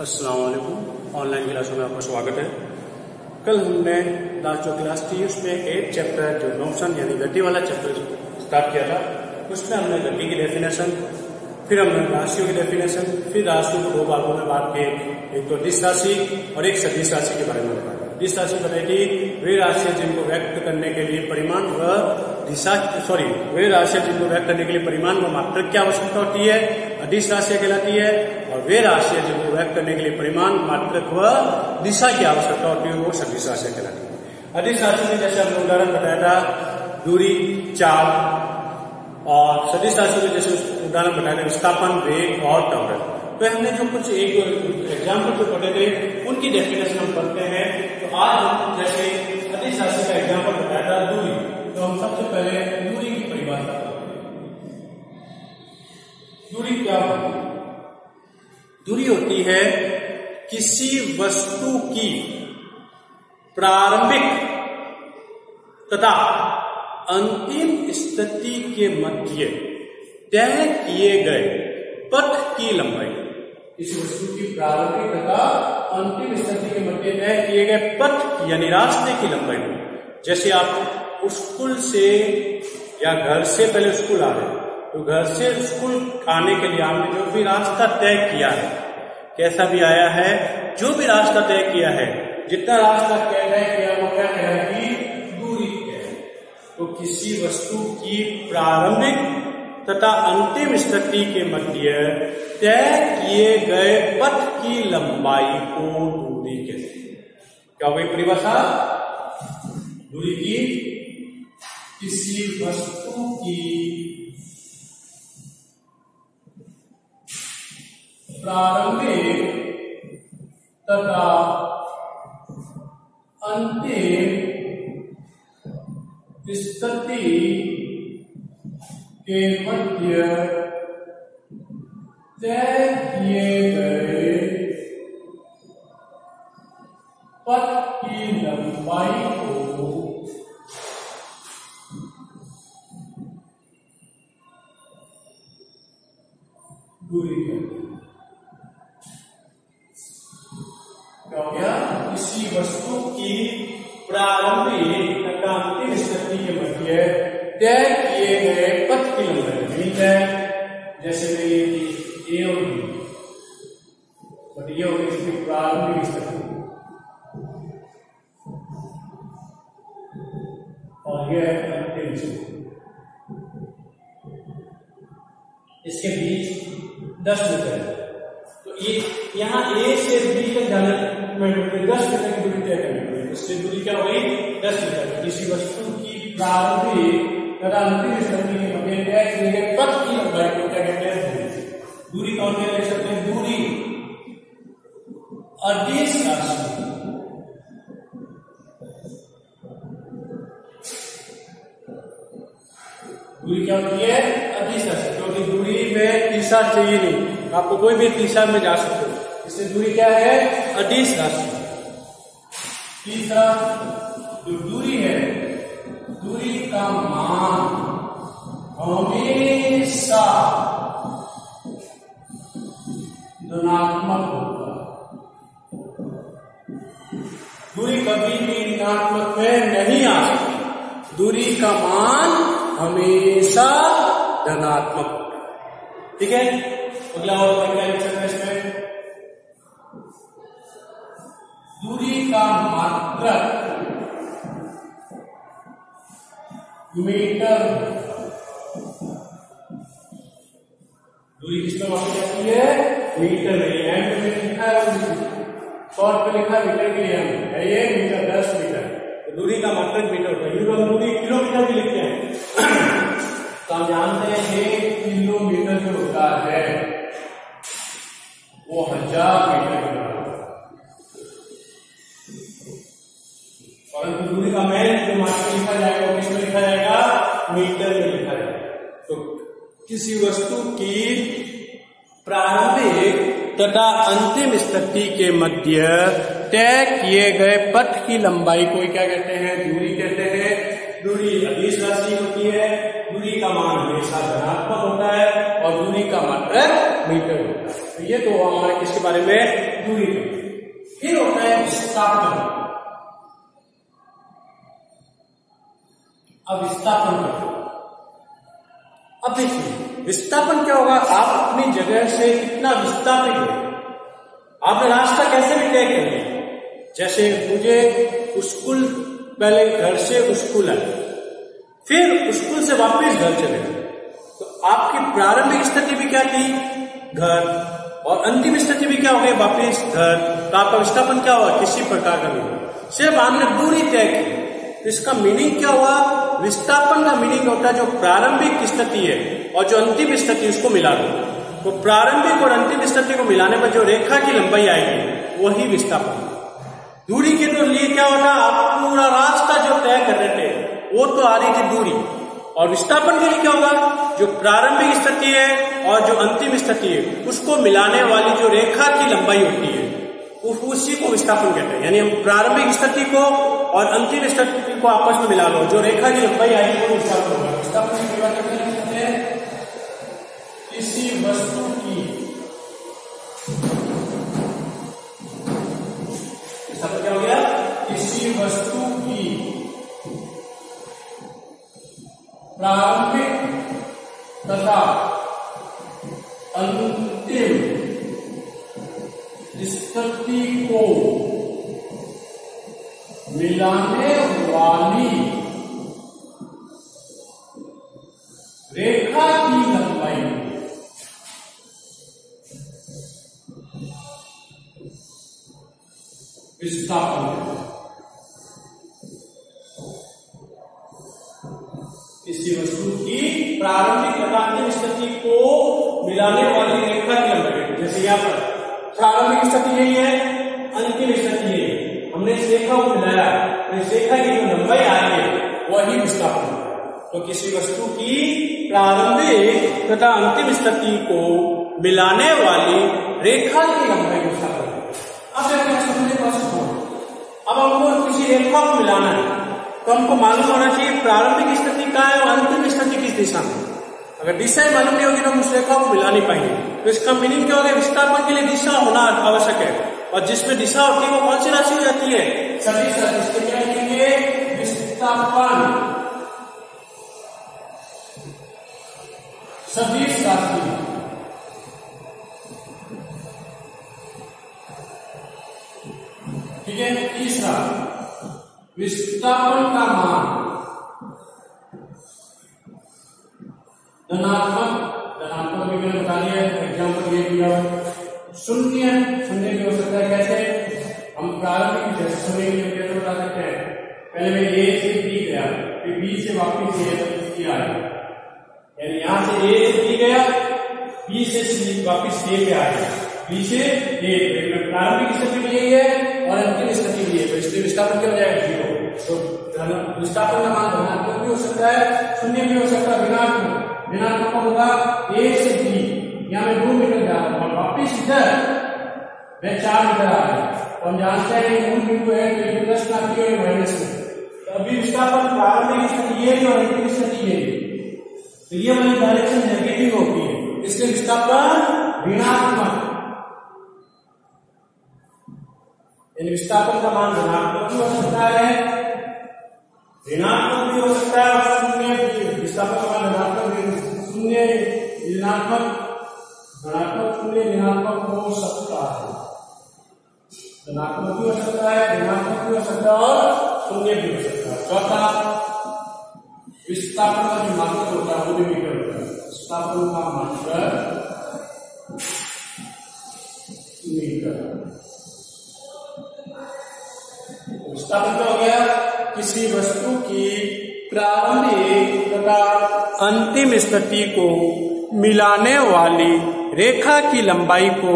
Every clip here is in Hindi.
अस्सलाम वालेकुम। ऑनलाइन क्लासों में आपका स्वागत है। कल हमने लास्ट जो क्लास थी उसमें 8 चैप्टर जो नोशन यानी गति वाला चैप्टर स्टार्ट किया था। उसमें हमने गति की डेफिनेशन, फिर हमने राशियों की डेफिनेशन, फिर राशियों को दो भागों में बांट के एक तो अदिश राशि और एक सदिश राशि के बारे में बताया। अदिश राशि बताई थी वे राशियां जिनको व्यक्त करने के लिए परिमाण व दिशा वे राशियां जिनको व्यक्त करने के लिए परिमाण व मात्रक की आवश्यकता होती है अदिश राशियां कहलाती है, और वे राशियां जिनको व्यक्त करने के लिए परिमाण, मात्रक व दिशा की आवश्यकता होती है वो सदिश राशियां कहलाती है। अदिश राशि में जैसे हमने उदाहरण बताया था दूरी, चाल, और सदिश राशि में जैसे उदाहरण बताया था विस्थापन, वेग और त्वरण। तो हमने जो कुछ एक एग्जाम्पल जो पढ़े थे उनकी डेफिनेशन हम पढ़ते हैं। तो आज हम जैसे अदिश राशि का एग्जाम्पल बताया था दूरी, तो हम सबसे पहले दूरी की परिभाषा करते हैं। दूरी क्या होती है? दूरी होती है किसी वस्तु की प्रारंभिक तथा अंतिम स्थिति के मध्य तय किए गए पथ की लंबाई। किसी वस्तु की प्रारंभिक तथा अंतिम स्थिति के मध्य तय किए गए पथ यानी रास्ते की लंबाई। जैसे आप स्कूल से या घर से पहले स्कूल आ रहे हैं, तो घर से स्कूल आने के लिए आपने जो भी रास्ता तय किया है, कैसा भी आया है, जो भी रास्ता तय किया है, जितना रास्ता तय किया वो क्या कहलाएगी? दूरी है। तो किसी वस्तु की प्रारंभिक तथा अंतिम स्थिति के मध्य तय किए गए पथ की लंबाई को दूरी कहते हैं। क्या हो गई परिभाषा दूरी की? किसी वस्तु की प्रारंभिक तथा अंतिम स्थिति के मध्य तय किए गए पथ की लंबाई को दूरी कहते हैं। क्या हो गया? किसी वस्तु की प्रारंभिक तथा अंतिम स्थिति के मध्य तय किए गए पथ की लंबाई मीन है। जैसे ए और बी, बट ये होगी इसकी प्रारंभिक स्थिति और यह है अंतिम स्थिति। इसके बीच 10 मीटर है। तो ये यहाँ ए से बी तक जाने में 10 मीटर की दूरी तय करनी पड़ेगी। इससे दूरी क्या हो गई? 10 मीटर। किसी वस्तु की प्रारंभिक तथा अंतिम स्थिति के मध्य तय किए गए पथ की लंबाई को क्या कहते हैं? दूरी कौन क्या लिख सकते हैं? दूरी अदिश राशि दूरी क्या होती है? अदिश राशि। क्योंकि दूरी में तीसरा चाहिए नहीं, आपको कोई भी तीसरा में जा सकते हो, इससे दूरी क्या है? अदिश राशि। तीसरा जो दूरी है, दूरी का मान हमेशा धनात्मक होगा। दूरी कभी भी ऋणात्मक में नहीं आ सकती। दूरी का मान हमेशा धनात्मक होगा। ठीक है? अगला और क्या लिख सकते हैं इसमें? दूरी का मात्रक मीटर। दूरी किसमें मापी जाती है? मीटर में। एम में लिखा है, शॉर्ट पे लिखा है मीटर के लिए एम है, ये मीटर 10 मीटर। तो दूरी का मात्रक मीटर होता है। यूं हम दूरी किलोमीटर भी लिखते हैं तो हम जानते हैं 1 किलोमीटर जो होता है वो 1000 मीटर के बराबर है। परंतु दूरी का मैन जो मात्रक लिखा जाएगा वो किसमें लिखा जाएगा? मीटर में लिखा जाएगा। तो किसी वस्तु की प्रारंभिक तथा अंतिम स्थिति के मध्य तय किए गए पथ की लंबाई को क्या कहते हैं? दूरी कहते हैं। दूरी अदिश राशि होती है। दूरी का मान हमेशा धनात्मक होता है और दूरी का मात्रक मीटर होता है। तो ये तो हमारा किसके बारे में, दूरी का। फिर होता है विस्थापन। अब विस्थापन क्या, अब देखिए विस्थापन क्या होगा, आप अपनी जगह से कितना विस्थापित हो। आपने रास्ता कैसे भी तय कर लिया, जैसे मुझे स्कूल, पहले घर से स्कूल आए, फिर स्कूल से वापस घर चले, तो आपकी प्रारंभिक स्थिति भी क्या थी, घर, और अंतिम स्थिति भी क्या हो गई, वापस घर। तो आपका विस्थापन क्या हुआ, किसी प्रकार का नहीं, सिर्फ आपने दूरी तय की। तो इसका मीनिंग क्या हुआ, विस्थापन का मीनिंग होता है जो प्रारंभिक स्थिति है और जो अंतिम स्थिति उसको मिला दो। तो प्रारंभिक और अंतिम स्थिति को मिलाने पर जो रेखा की लंबाई आएगी वही विस्थापन। दूरी के तो लिए क्या होता, आप पूरा रास्ता जो तय कर रहे थे वो तो आ रही थी दूरी, और विस्थापन के लिए क्या होगा, जो प्रारंभिक स्थिति है और जो अंतिम स्थिति है उसको मिलाने वाली जो रेखा की लंबाई होती है उसी को विस्थापन कहते हैं। यानी हम प्रारंभिक स्थिति को और अंतिम स्थिति को आपस में मिला लो, जो रेखा की लंबाई आएगी वो विस्थापन होगा। विस्थापन की बात करते हैं किसी वस्तु की, विस्थापन क्या हो गया, किसी वस्तु की प्रारंभिक तथा अंतिम स्थिति को मिलाने वाली रेखा की लंबाई विस्थापन। किसी वस्तु की प्रारंभिक तथा अंतिम स्थिति को मिलाने वाली रेखा की लंबाई, जैसे यहाँ पर प्रारंभिक स्थिति यही है, अंतिम स्थिति यही है, हमने इस रेखा को मिलाया, तो इस रेखा की जो लंबाई आई है वही विस्थापन है। तो किसी वस्तु की प्रारंभिक तथा अंतिम स्थिति को मिलाने वाली रेखा की लंबाई विस्थापन है। अब अब हमको किसी रेखा को मिलाना है तो हमको मालूम होना चाहिए प्रारंभिक स्थिति क्या है और अंतिम स्थिति किस दिशा में। अगर दिशा मालूम नहीं होगी तो हम उस रेखा को मिला नहीं पाएंगे। तो इसका मीनिंग क्या होगा, विस्थापन के लिए दिशा होना आवश्यक है, और जिसमें दिशा होती है वो कौन सी राशि हो जाती है, सदिश राशि। इसके क्या लिखेंगे, विस्थापन सदिश राशि। ठीक है। तीसरा, विस्थापन का मान धनात्मक भी मैंने बता दिया, एग्जाम्पल ये दिया। शून्य भी हो सकता है, कैसे हम प्रारंभिक समय के लिए कैसे बता सकते हैं, पहले मैं ए से बी गया, फिर बी से वापस ए आया, यानी यहां से ए से बी गया, बी से वापस ए पे आया, बी से ए, प्रारंभिक स्थिति भी यही है और अंतिम स्थिति भी है, तो इसलिए विस्थापन क्या हो जाएगा, 0। तो विस्थापन का मान धनात्मक भी हो सकता है, शून्य भी हो सकता है, ऋणात्मक होगा ए से बी, यहाँ मैं 2 मीटर जा रहा हूँ, वापिस इधर मैं 4 मीटर आ गया, तो हम जानते हैं मूल बिंदु है तो प्लस ना की माइनस में, तो अभी विस्थापन प्रारंभिक स्थिति ये और अंतिम स्थिति ये, तो ये वाली डायरेक्शन नेगेटिव होती है, इसलिए विस्थापन ऋणात्मक, यानी विस्थापन का मान धनात्मक भी हो सकता है, ऋणात्मक भी हो सकता है, और शून्य भी। विस्थापन का मान धनात्मक, शून्य, ऋणात्मक, धनात्मक, शून्य, ऋणात्मक हो सकता है, धनात्मक भी हो सकता है, ऋणात्मक भी हो सकता है और शून्य भी हो सकता है। चौथा, विस्थापन का जो मात्रक होता है वो भी मीटर होता है, विस्थापन का मात्रक मीटर। विस्थापन क्या हो गया, किसी वस्तु की प्रारंभिक तथा अंतिम स्थिति को मिलाने वाली रेखा की लंबाई को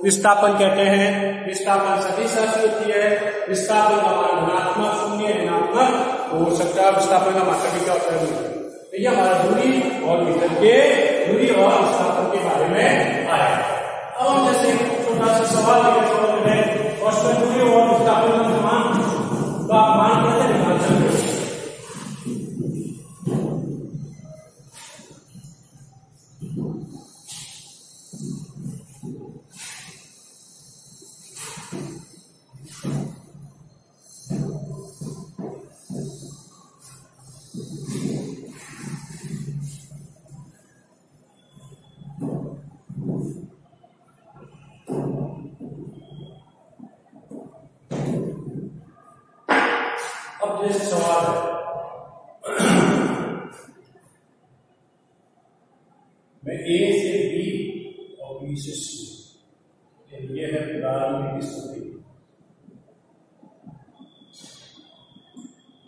विस्थापन कहते हैं। विस्थापन सदिश राशि होती है, विस्थापन का मान धनात्मक, शून्य, ऋणात्मक हो सकता है, विस्थापन का मात्रक भी क्या होता है, तो ये हमारा दूरी और मीटर के दूरी और विस्थापन के बारे में आया। अब हम जैसे छोटा सा सवाल लेकर और उसमें दूरी और विस्थापन का मान तो आप मान कैसे निकाल सकते हो। जैसे सवाल है, मैं ए से बी और बी से सी, ये है प्रारंभिक स्थिति,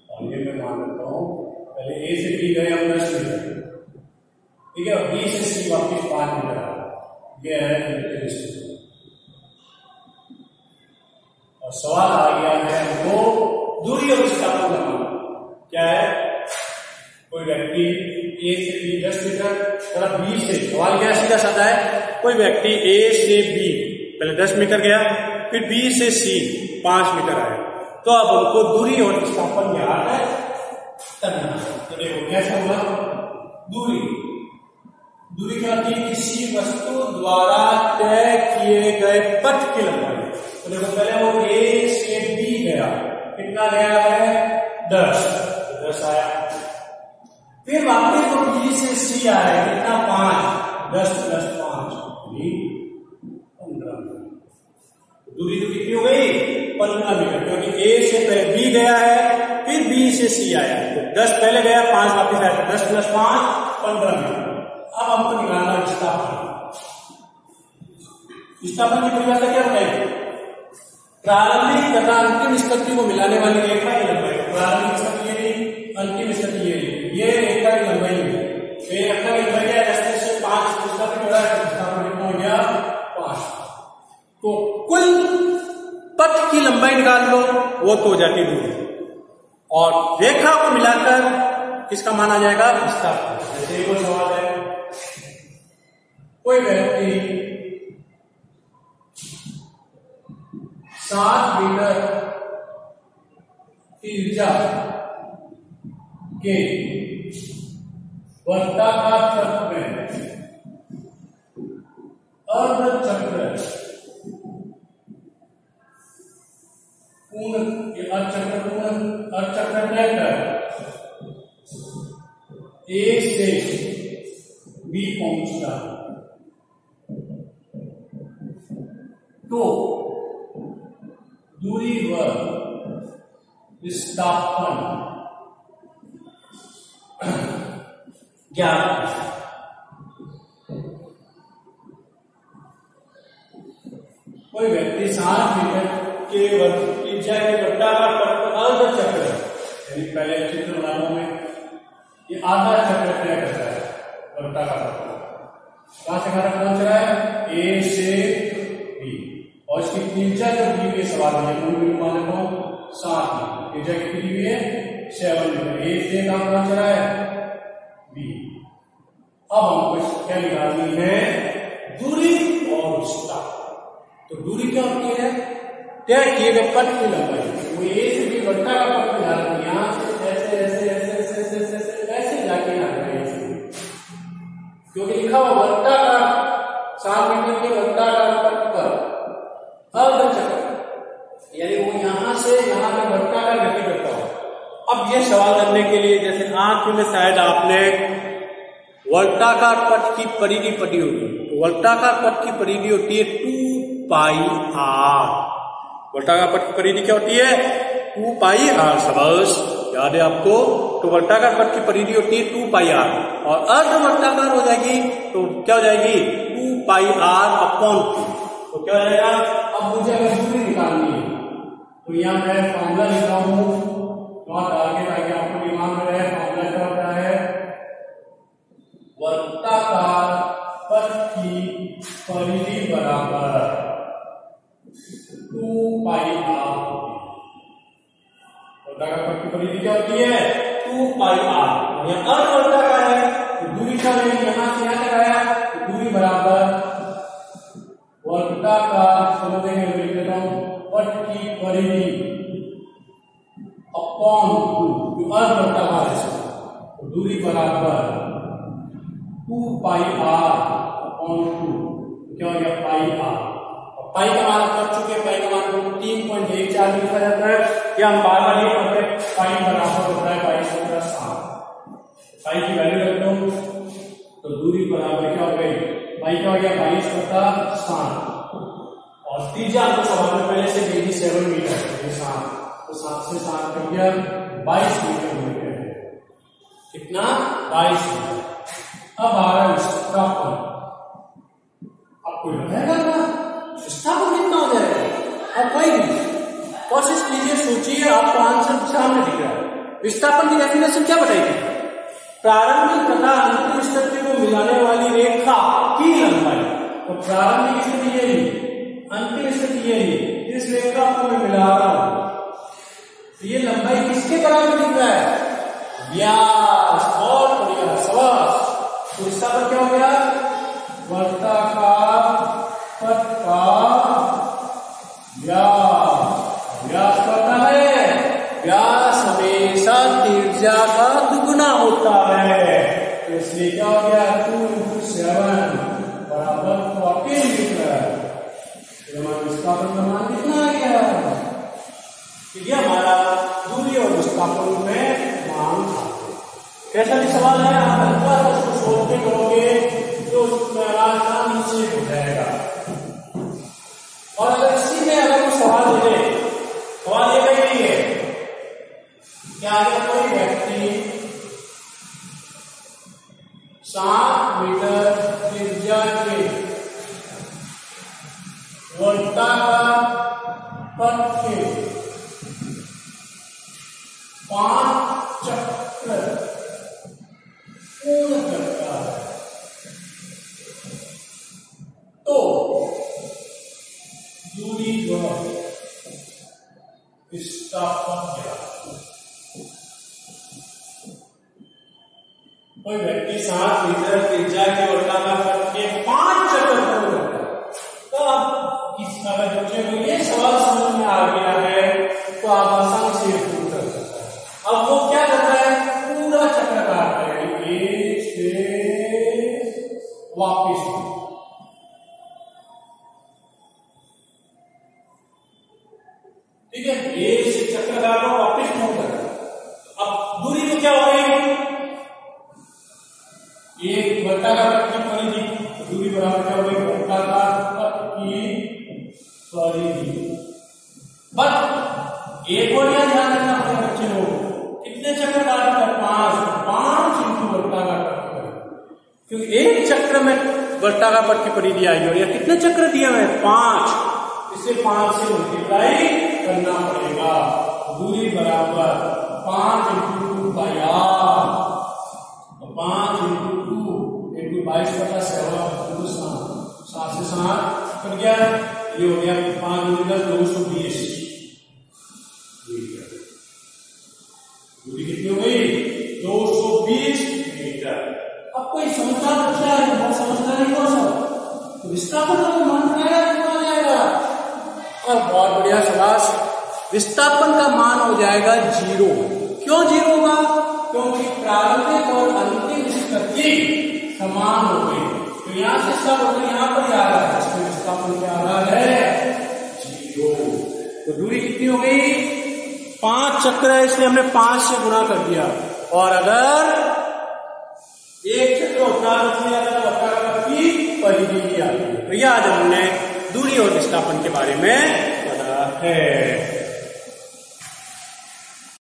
और ये मैं मान लेता हूं पहले ए से बी गए हम 10 मीटर, ठीक है, और बी से सी वापिस 5 मीटर आ, ये है प्रारंभिक स्थिति। और सवाल आ गया है वो दूरी और विस्थापन का मान क्या है। कोई व्यक्ति ए से बी 10 मीटर तरफ बी से, सवाल क्या सीधा साधा है, कोई व्यक्ति ए से बी पहले 10 मीटर गया, फिर बी से सी 5 मीटर आया, तो अब उनको दूरी और विस्थापन ज्ञात है करना। तो देखो कैसा हुआ, दूरी क्या होती है, किसी वस्तु द्वारा तय किए गए पथ की लंबाई। तो देखो पहले वो ए से बी गया, कितना गया है 10 आया, फिर वापस वो बी से सी आया, कितना 5, 10 + 5 15 मीटर। दूरी तो कितनी हो गई 15 मीटर, क्योंकि ए से पहले बी गया है, फिर बी से सी आया, तो 10 पहले गया, 5 वापस आया, 10 + 5 15 मीटर। अब हमको निकालना विस्थापन। विस्थापन की परिभाषा क्या बताएगी, प्रारंभिक तथा अंतिम स्थिति को मिलाने वाली रेखा की लंबाई। प्रारंभिक स्थिति ये थी, अंतिम स्थिति ये रेखा की लंबाई है, ये रेखा की लंबाई है, रास्ते से 5 विस्थापन हो रहा है, विस्थापन कितना हो गया 5। तो कुल पथ की लंबाई निकाल लो, वो तो हो जाती दूरी, और रेखा को मिलाकर किसका माना जाएगा विस्थापन। जैसे वो सवाल है, कोई व्यक्ति 7 मीटर त्रिज्या के वर्ताकार चक्र में अर्धचक्र तय कर ए से बी पहुंचता, तो दूरी व विस्थापन ज्ञात। कोई व्यक्ति 7 मीटर के त्रिज्या के वर्ताकार पथ पर अर्धचक्र, यानी पहले चित्र बनाने में ये आधा चक्र तय करता है, वर्ताकार पथ कहां से कहां तक पहुंच रहा है, ए से बी, और इसकी त्रिज्या जो दी हुई सवाल है, मान लेता हूं 7 मीटर, त्रिज्या कितनी दी हुई है 7 मीटर, ए से कहां पहुंच रहा है बी। अब हमको क्या निकालनी है, दूरी और विस्थापन। तो दूरी क्या होती है, तय किए गए पथ की लंबाई। वो ए से बी वर्ताकार पथ में जा रही है, यहां से ऐसे ऐसे ऐसे ऐसे ऐसे ऐसे जाके आ रही है, क्योंकि लिखा हुआ वर्ताकार 7 मीटर के वर्ताकार पथ पर अर्धचक्र, यानी वो यहां से यहां तक वर्ताकार गति करता हो। अब ये सवाल करने के लिए, जैसे आंख में शायद आपने वर्ताकार पथ की परिधि पढ़ी होगी, तो वर्ताकार पथ की परिधि होती है 2πr। वर्ताकार पथ की परिधि क्या होती है 2πr, सबस याद है आपको। तो वर्ताकार पथ की परिधि होती है 2πr, और अर्धवर्ताकार हो जाएगी तो क्या हो जाएगी 2πr/2। तो क्या हो जाएगा, अब मुझे अगर दूरी निकालनी है तो यहां मैं फॉर्मूला लिखा हूं, नोट आगे ताकि आपको दिमाग में रहे। फॉर्मूला क्या होता है, वर्ताकार पथ की परिधि बराबर 2πr। वर्ताकार पथ की परिधि क्या होती है 2πr, यहां अर्धवर्ताकार है तो दूरी क्या लेंगे, यहां से यहां तक आया तो दूरी बराबर वर्ताकार पथ की परिधि अपॉन 2, अर्धवर्ताकार है, तो दूरी बराबर 2πr/2, क्या हो गया πr। पाई का मान कर चुके, पाई का मान 3.14 लिखा जाता है, या हम बार बार ये पढ़ते हैं, पाई बराबर होता है 22/7। पाई की वैल्यू रख दो तो दूरी बराबर क्या हो गई, पाई क्या हो गया 22/7, और त्रिज्या तो सवाल में पहले से 7 मीटर, 7 तो 7 से 7 हो गया 22 मीटर। कितना? 22 मीटर। अब आ रहा है विस्थापन। आपको लगाएगा ना विस्थापन कितना हो जाएगा? अब कोई भी कोशिश कीजिए, सोचिए, आपको आंसर सामने दिख रहा है। विस्थापन की डेफिनेशन क्या बताएगी? प्रारंभिक तथा अंतिम स्थिति को मिलाने वाली रेखा की लंबाई। तो प्रारंभिक स्थिति ये ही, अंतिम स्थिति ये ही, इस रेखा को मैं मिला रहा हूं, ये लंबाई किसके बराबर दिख रहा है? व्यास। और बढ़िया, शाबाश। तो विस्थापन क्या हो गया? वर्ताकार पथ का व्यास। व्यास पता है, व्यास हमेशा त्रिज्या का दुगुना होता है। तो इसलिए क्या हो गया? 2 × 7 बराबर 14 मीटर। विस्थापन का मान कितना आ गया? ये हमारा दूरी और विस्थापन में मान था। कैसा भी सवाल है, आप हल्का उसको सोच के करोगे तो आसानी से हो जाएगा। और अगर इसी में अगर कोई सवाल दे, सवाल ये नहीं है कि अगर कोई व्यक्ति 7 मीटर त्रिज्या के वर्ताकार पथ के 5 चक्र पूर्ण करता है तो दूरी वह विस्थापन क्या? कोई व्यक्ति 7 मीटर त्रिज्या के वर्ताकार पथ के 5 चक्र पूर्ण करता है। तो अब इसका बच्चे को ये सवाल समझ में आ गया है तो आप आसानी से पूछ सकते हैं। अब वो क्या करता है? पूरा चक्र काटता है, एक से वापिस। ठीक है, एक से चक्र काटो, वापिस मोड़ करता। अब दूरी तो क्या हो गई? एक वर्ताकार पथ की परिधि, दूरी बराबर क्या हो गई? वर्ताकार पथ की परिधि। बट एक और ध्यान रखना अपने बच्चे लोग, कितने चक्र काटता है? 5 × वर्ताकार पथ की परिधि। क्योंकि एक चक्र में वर्ताकार पथ की परिधि आई और यह कितने चक्र दिया है? 5। इसे 5 से मल्टीप्लाई करना पड़ेगा। दूरी बराबर 5 × 2 × 8। 5 × 2 × 22/7 7 से 7 कट गया। ये हो गया 5 × 10 220। दूरी कितनी हो गई? 220 मीटर। अब कोई समझदार बच्चा है, बहुत समझदार नहीं कौन सा, तो विस्थापन का मान कितना आ जाएगा? और बहुत बढ़िया, शाबाश। विस्थापन का मान हो जाएगा 0। क्यों 0 होगा? क्योंकि प्रारंभिक और अंतिम स्थिति समान हो गई। तो यहां से विस्थापन यहां पर आ रहा है, इसमें विस्थापन क्या आ रहा है? 0। तो दूरी कितनी हो गई? 5 चक्र है, इसलिए हमने 5 से गुणा कर दिया। और अगर एक चक्र वर्ताकार की परिधि की आती है। तो यह आज हमने दूरी और विस्थापन के बारे में पढ़ा है।